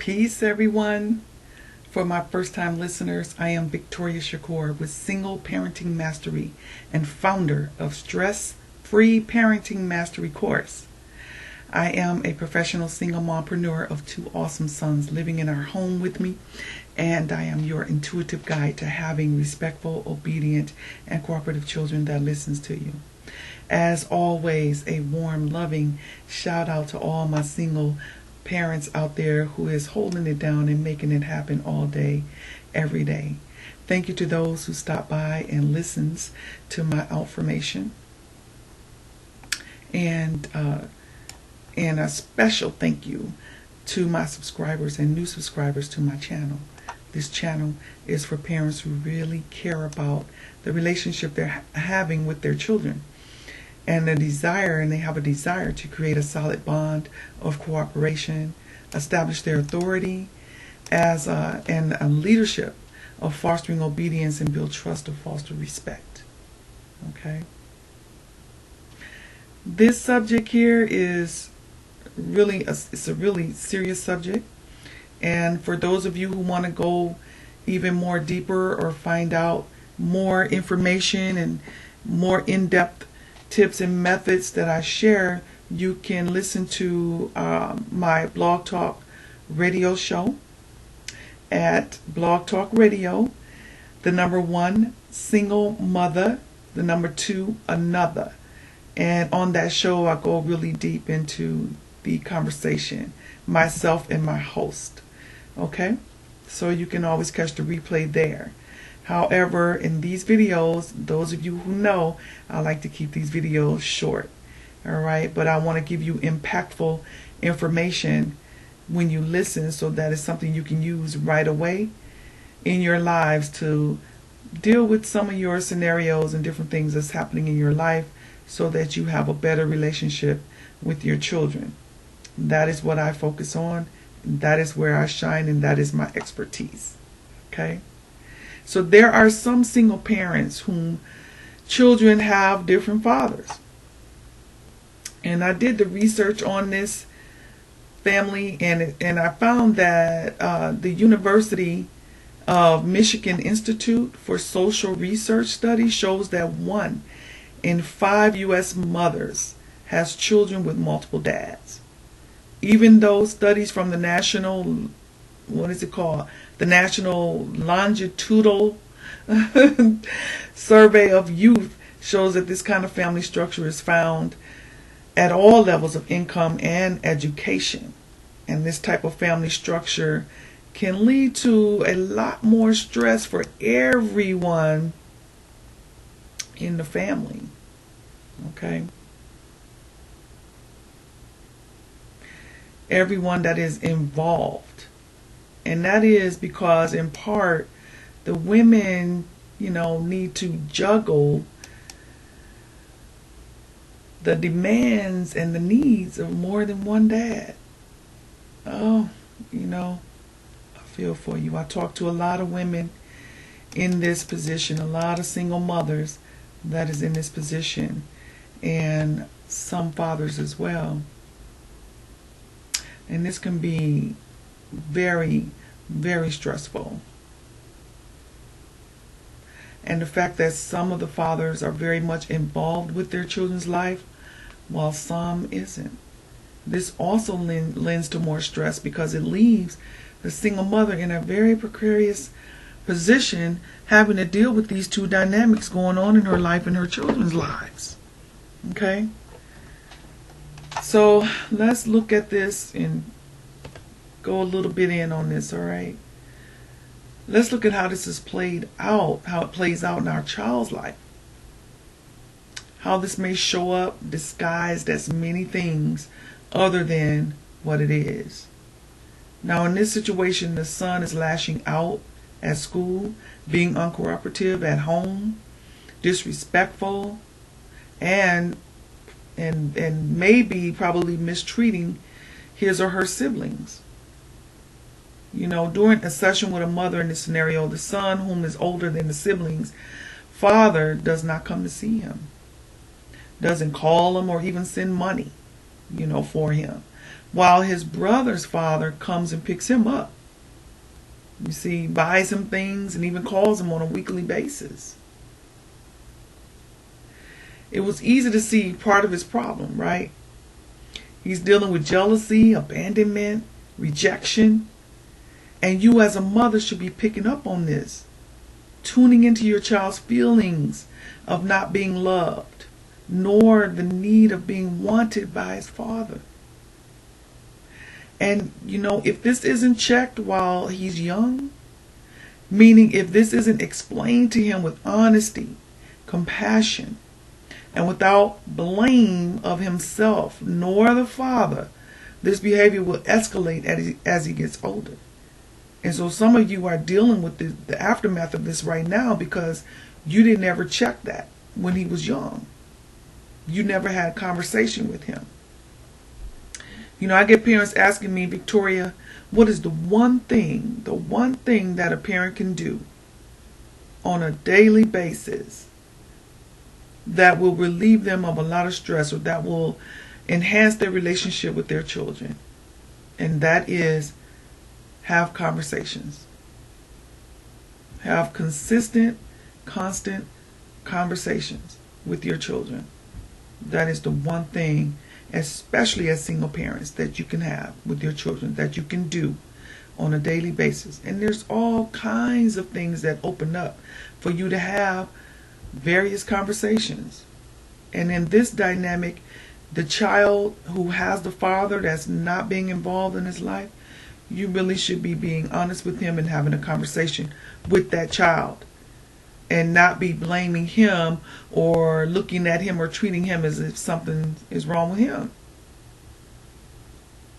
Peace, everyone. For my first-time listeners, I am Victoria Shakoor with Single Parenting Mastery and founder of Stress-Free Parenting Mastery course. I am a professional single mompreneur of two awesome sons living in our home with me, and I am your intuitive guide to having respectful, obedient, and cooperative children that listens to you. As always, a warm, loving shout out to all my single parents out there who is holding it down and making it happen all day, every day. Thank you to those who stop by and listens to my outformation. And a special thank you to my subscribers and new subscribers to my channel. This channel is for parents who really care about the relationship they're having with their children, and they have a desire to create a solid bond of cooperation, establish their authority and a leadership of fostering obedience, and build trust to foster respect. Okay. This subject here is it's a really serious subject, and for those of you who want to go even more deeper or find out more information and more in-depth tips and methods that I share, you can listen to my Blog Talk radio show at Blog Talk Radio, the number 1 single mother, the number 2 another. And on that show I go really deep into the conversation, myself and my host. Okay, so you can always catch the replay there. However, in these videos, those of you who know, I like to keep these videos short. All right, but I want to give you impactful information when you listen, so that it's something you can use right away in your lives to deal with some of your scenarios and different things that's happening in your life, so that you have a better relationship with your children. That is what I focus on. That is where I shine, and that is my expertise. Okay. So there are some single parents whom children have different fathers. And I did the research on this family, and I found that the University of Michigan Institute for Social Research Studies shows that 1 in 5 U.S. mothers has children with multiple dads. Even though studies from the National Longitudinal Survey of Youth shows that this kind of family structure is found at all levels of income and education. And this type of family structure can lead to a lot more stress for everyone in the family. Okay? Everyone that is involved. And that is because, in part, the women, need to juggle the demands and the needs of more than one dad. Oh, I feel for you. I talk to a lot of women in this position, a lot of single mothers that is in this position, and some fathers as well. And this can be very, very stressful. And the fact that some of the fathers are very much involved with their children's life, while some isn't. This also lends to more stress, because it leaves the single mother in a very precarious position, having to deal with these two dynamics going on in her life and her children's lives. Okay? So let's look at this and go a little bit in on this, all right? Let's look at how this is played out, how it plays out in our child's life. How this may show up disguised as many things other than what it is. Now, in this situation, the son is lashing out at school, being uncooperative at home, disrespectful, and maybe probably mistreating his or her siblings. During a session with a mother in this scenario, the son, whom is older than the siblings' father, does not come to see him, doesn't call him or even send money, for him. while his brother's father comes and picks him up. You see, buys him things and even calls him on a weekly basis. It was easy to see part of his problem, right? He's dealing with jealousy, abandonment, rejection. And you as a mother should be picking up on this, tuning into your child's feelings of not being loved, nor the need of being wanted by his father. And, if this isn't checked while he's young, meaning if this isn't explained to him with honesty, compassion, and without blame of himself nor the father, this behavior will escalate as he gets older. And so some of you are dealing with the aftermath of this right now because you didn't ever check that when he was young. You never had conversation with him. I get parents asking me, Victoria, what is the one thing that a parent can do on a daily basis that will relieve them of a lot of stress or that will enhance their relationship with their children? And that is have conversations. Have consistent, constant conversations with your children. That is the one thing, especially as single parents, that you can have with your children, that you can do on a daily basis. And there's all kinds of things that open up for you to have various conversations. And in this dynamic, the child who has the father that's not being involved in his life, you really should be being honest with him and having a conversation with that child, and not be blaming him or looking at him or treating him as if something is wrong with him.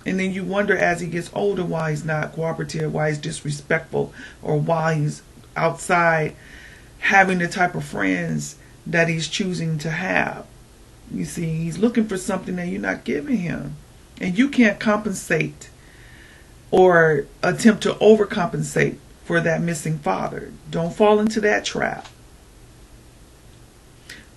And then you wonder as he gets older why he's not cooperative, why he's disrespectful, or why he's outside having the type of friends that he's choosing to have. You see, he's looking for something that you're not giving him. And you can't compensate or attempt to overcompensate for that missing father. Don't fall into that trap.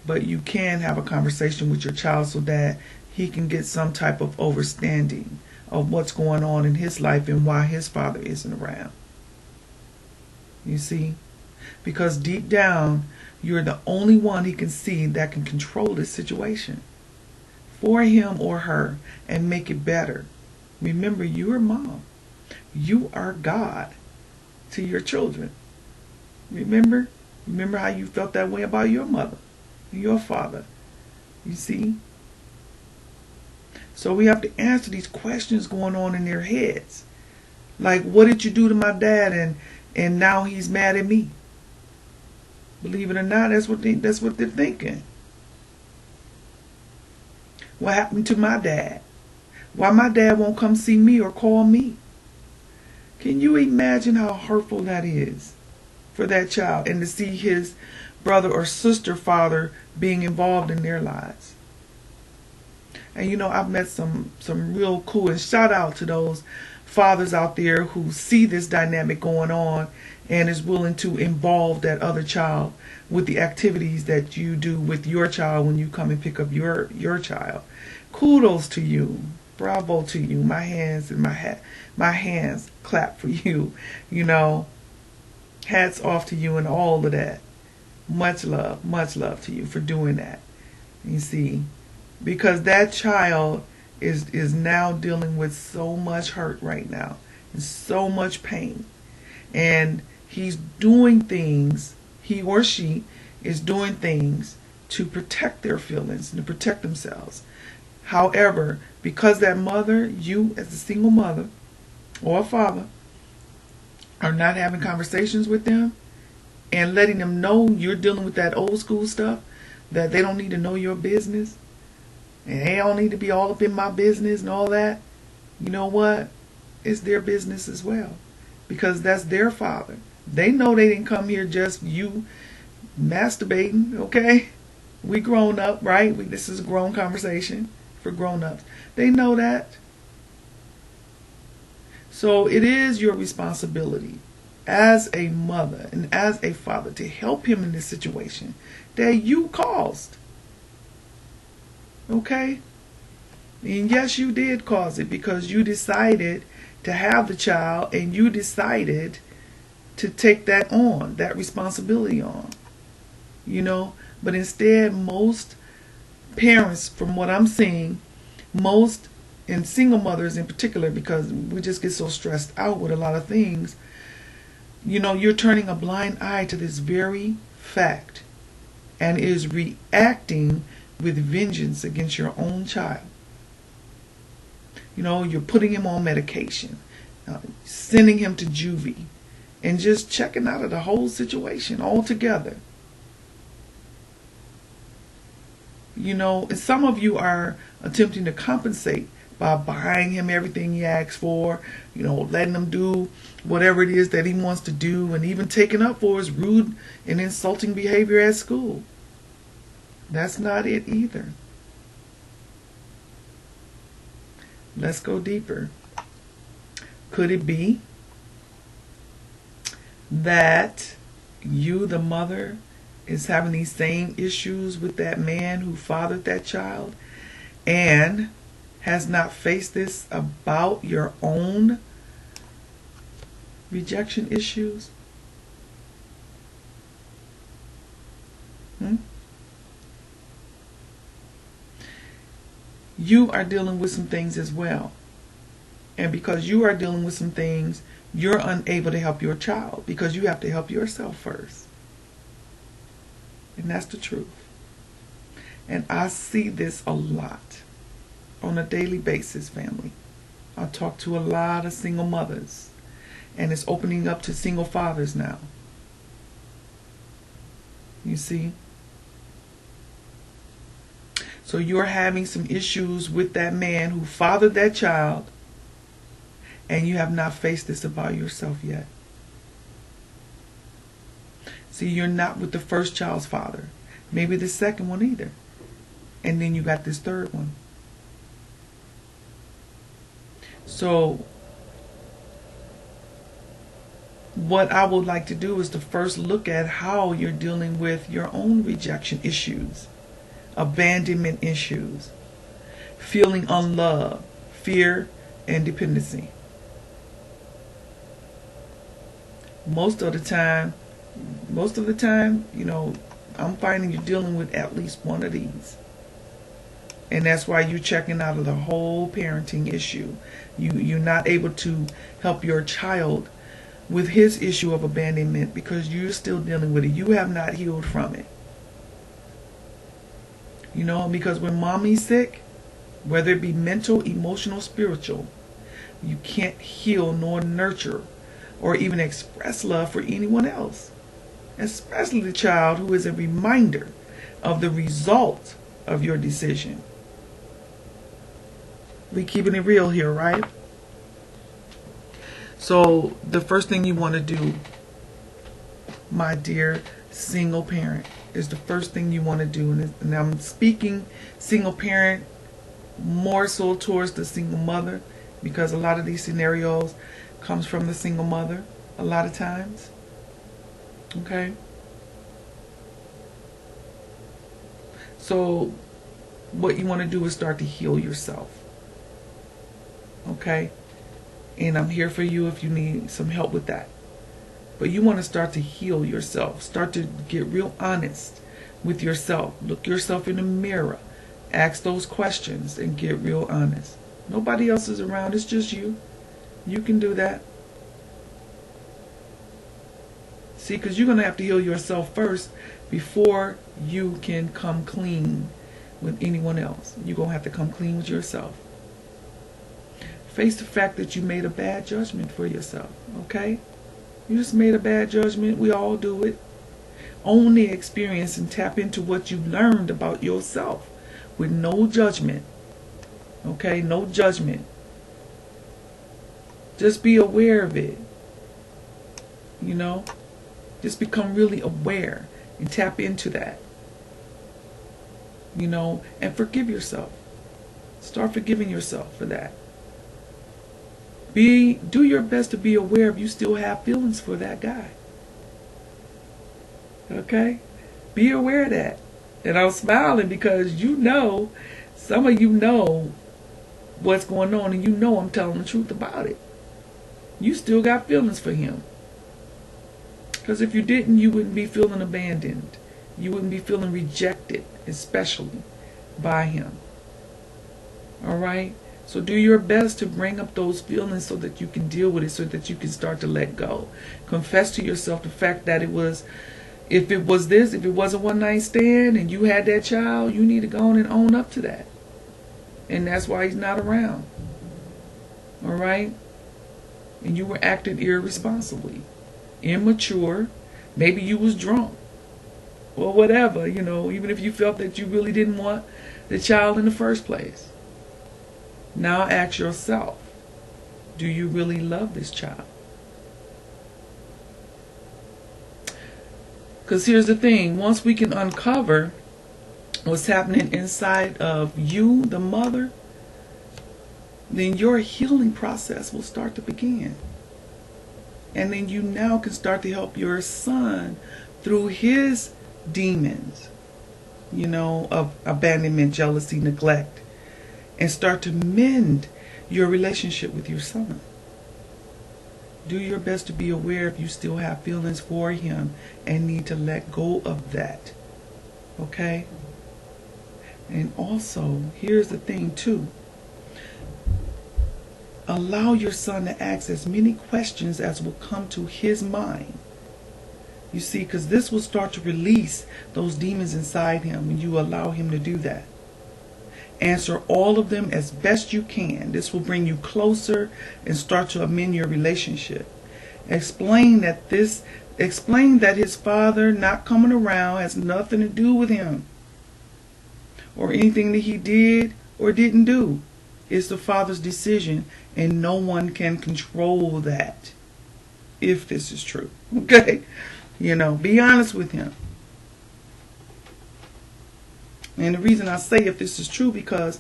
But you can have a conversation with your child so that he can get some type of understanding of what's going on in his life and why his father isn't around. You see? Because deep down, you're the only one he can see that can control this situation for him or her and make it better. Remember, you're mom. You are God to your children. Remember how you felt that way about your mother and your father. You see? So we have to answer these questions going on in their heads. Like, what did you do to my dad and now he's mad at me? Believe it or not, that's what they're thinking. What happened to my dad? Why my dad won't come see me or call me? Can you imagine how hurtful that is for that child, and to see his brother or sister father being involved in their lives? And I've met some real cool, and shout out to those fathers out there who see this dynamic going on and is willing to involve that other child with the activities that you do with your child when you come and pick up your child. Kudos to you. Bravo to you. My hands and my hands clap for you. Hats off to you and all of that. Much love to you for doing that. You see, because that child is now dealing with so much hurt right now and so much pain. And he's doing things, he or she is doing things to protect their feelings and to protect themselves. However, because that mother, you as a single mother or a father, are not having conversations with them and letting them know you're dealing with that old school stuff, that they don't need to know your business, and they don't need to be all up in my business and all that, you know what? It's their business as well. Because that's their father. They know they didn't come here just you masturbating, okay? We grown up, right? This is a grown conversation for grown-ups. They know that. So it is your responsibility as a mother and as a father to help him in this situation that you caused. Okay? And yes, you did cause it because you decided to have the child and you decided to take that on, that responsibility on. You know, but instead, most parents, from what I'm seeing, most, and single mothers in particular, because we just get so stressed out with a lot of things, you know, you're turning a blind eye to this very fact and is reacting with vengeance against your own child. You know, you're putting him on medication, sending him to juvie, and just checking out of the whole situation altogether. You know, and some of you are attempting to compensate by buying him everything he asks for, you know, letting him do whatever it is that he wants to do, and even taking up for his rude and insulting behavior at school. That's not it either. Let's go deeper. Could it be that you, the mother, is having these same issues with that man who fathered that child and has not faced this about your own rejection issues? You are dealing with some things as well. And because you are dealing with some things, you're unable to help your child because you have to help yourself first. And that's the truth. And I see this a lot on a daily basis, family. I talk to a lot of single mothers, and it's opening up to single fathers now. You see? So you're having some issues with that man who fathered that child, and you have not faced this about yourself yet. See, you're not with the first child's father, maybe the second one either. And then you got this third one. So what I would like to do is to first look at how you're dealing with your own rejection issues, abandonment issues, feeling unloved, fear, and dependency. Most of the time, you know, I'm finding you're dealing with at least one of these. And that's why you're checking out of the whole parenting issue. You're not able to help your child with his issue of abandonment because you're still dealing with it. You have not healed from it. You know, because when mommy's sick, whether it be mental, emotional, spiritual, you can't heal nor nurture or even express love for anyone else, especially the child who is a reminder of the result of your decision. We keeping it real here, right? So the first thing you want to do, my dear single parent, is the first thing you want to do, and I'm speaking single parent more so towards the single mother, because a lot of these scenarios comes from the single mother a lot of times. Okay? So what you want to do is start to heal yourself. Okay? And I'm here for you if you need some help with that. But you want to start to heal yourself. Start to get real honest with yourself. Look yourself in the mirror. Ask those questions and get real honest. Nobody else is around. It's just you. You can do that. See, because you're going to have to heal yourself first before you can come clean with anyone else. You're going to have to come clean with yourself. Face the fact that you made a bad judgment for yourself, okay? You just made a bad judgment. We all do it. Own the experience and tap into what you learned about yourself with no judgment, okay? No judgment. Just be aware of it, you know? Just become really aware and tap into that, you know? And forgive yourself. Start forgiving yourself for that. Do your best to be aware if you still have feelings for that guy. Okay? Be aware of that. And I'm smiling because you know, some of you know what's going on, and you know I'm telling the truth about it. You still got feelings for him. Because if you didn't, you wouldn't be feeling abandoned. You wouldn't be feeling rejected, especially by him. All right? So do your best to bring up those feelings so that you can deal with it, so that you can start to let go. Confess to yourself the fact that if it was a one-night stand and you had that child, you need to go on and own up to that. And that's why he's not around. All right? And you were acting irresponsibly, immature. Maybe you was drunk or whatever, even if you felt that you really didn't want the child in the first place. Now ask yourself, do you really love this child? Because here's the thing, once we can uncover what's happening inside of you, the mother, then your healing process will start to begin. And then you now can start to help your son through his demons, of abandonment, jealousy, neglect, and start to mend your relationship with your son. Do your best to be aware if you still have feelings for him and need to let go of that. Okay? And also, here's the thing too. Allow your son to ask as many questions as will come to his mind. You see, because this will start to release those demons inside him when you allow him to do that. Answer all of them as best you can. This will bring you closer and start to amend your relationship. Explain that his father not coming around has nothing to do with him, or anything that he did or didn't do. It's the father's decision, and no one can control that, if this is true. Okay? Be honest with him. And the reason I say if this is true, because,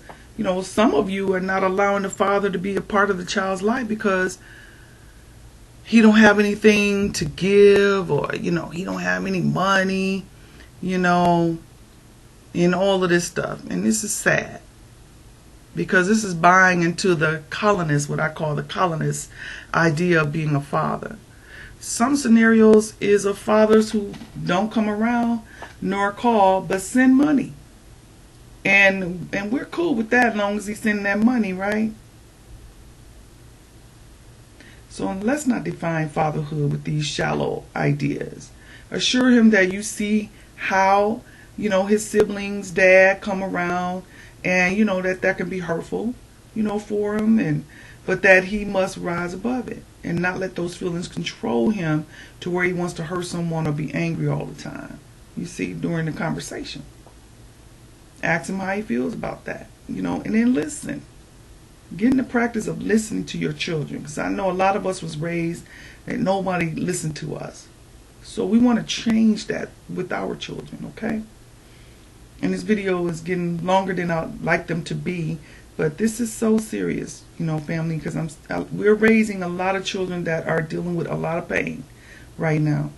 some of you are not allowing the father to be a part of the child's life because he don't have anything to give, or, he don't have any money, and all of this stuff. And this is sad, because this is buying into the colonist, what I call the colonist idea of being a father. Some scenarios is of fathers who don't come around nor call, but send money. And we're cool with that as long as he's sending that money, right? So let's not define fatherhood with these shallow ideas. Assure him that you see how, his siblings' dad come around, and that can be hurtful, for him, but that he must rise above it and not let those feelings control him to where he wants to hurt someone or be angry all the time. You see, during the conversation. Ask him how he feels about that, and then listen. Get in the practice of listening to your children, because I know a lot of us was raised that nobody listened to us. So we want to change that with our children, okay? And this video is getting longer than I'd like them to be, but this is so serious, family, because we're raising a lot of children that are dealing with a lot of pain right now.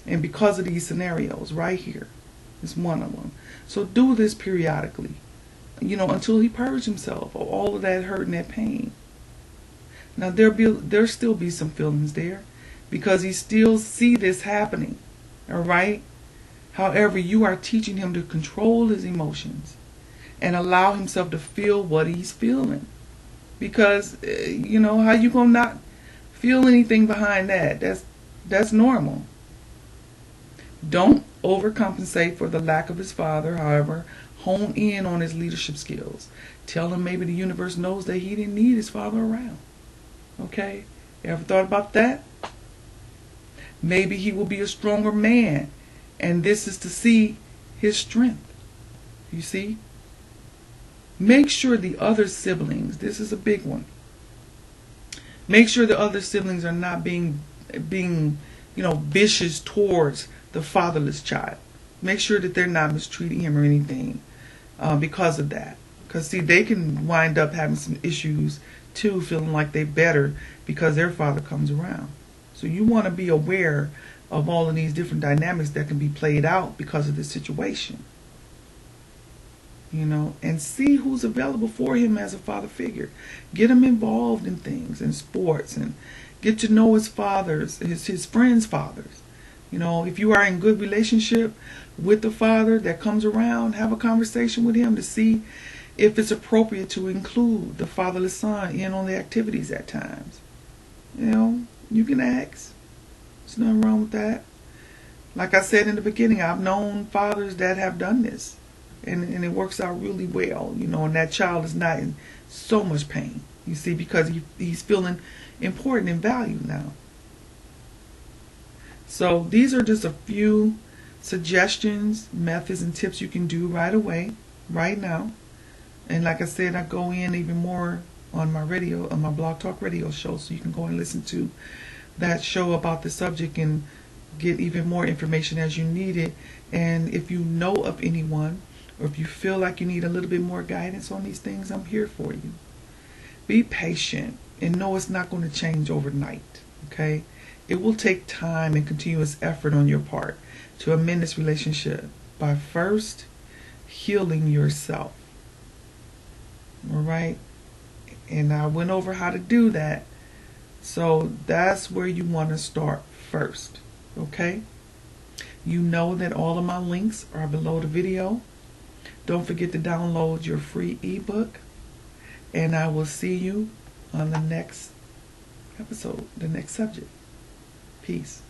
And because of these scenarios right here, is one of them. So do this periodically, until he purges himself of all of that hurt and that pain. Now there'll still be some feelings there, because he still see this happening, all right? However, you are teaching him to control his emotions and allow himself to feel what he's feeling. Because, how you gonna not feel anything behind that? That's normal. Don't overcompensate for the lack of his father. However, hone in on his leadership skills. Tell him maybe the universe knows that he didn't need his father around. Okay? Ever thought about that? Maybe he will be a stronger man, and this is to see his strength. You see? Make sure the other siblings, this is a big one. Make sure the other siblings are not being vicious towards the fatherless child. Make sure that they're not mistreating him or anything because of that. Because, see, they can wind up having some issues, too, feeling like they're better because their father comes around. So you want to be aware of all of these different dynamics that can be played out because of this situation. and see who's available for him as a father figure. Get him involved in things, in sports, and get to know his fathers, his friends' fathers. If you are in good relationship with the father that comes around, have a conversation with him to see if it's appropriate to include the fatherless son in on the activities at times. You can ask. There's nothing wrong with that. Like I said in the beginning, I've known fathers that have done this, and it works out really well, and that child is not in so much pain, you see, because he's feeling important and valued now. So these are just a few suggestions, methods, and tips you can do right away, right now. And like I said, I go in even more on my Blog Talk Radio show, so you can go and listen to that show about the subject and get even more information as you need it. And if you know of anyone, or if you feel like you need a little bit more guidance on these things, I'm here for you. Be patient and know it's not going to change overnight, okay? It will take time and continuous effort on your part to amend this relationship by first healing yourself. All right? And I went over how to do that. So that's where you want to start first. Okay? You know that all of my links are below the video. Don't forget to download your free ebook. And I will see you on the next episode, the next subject. Peace.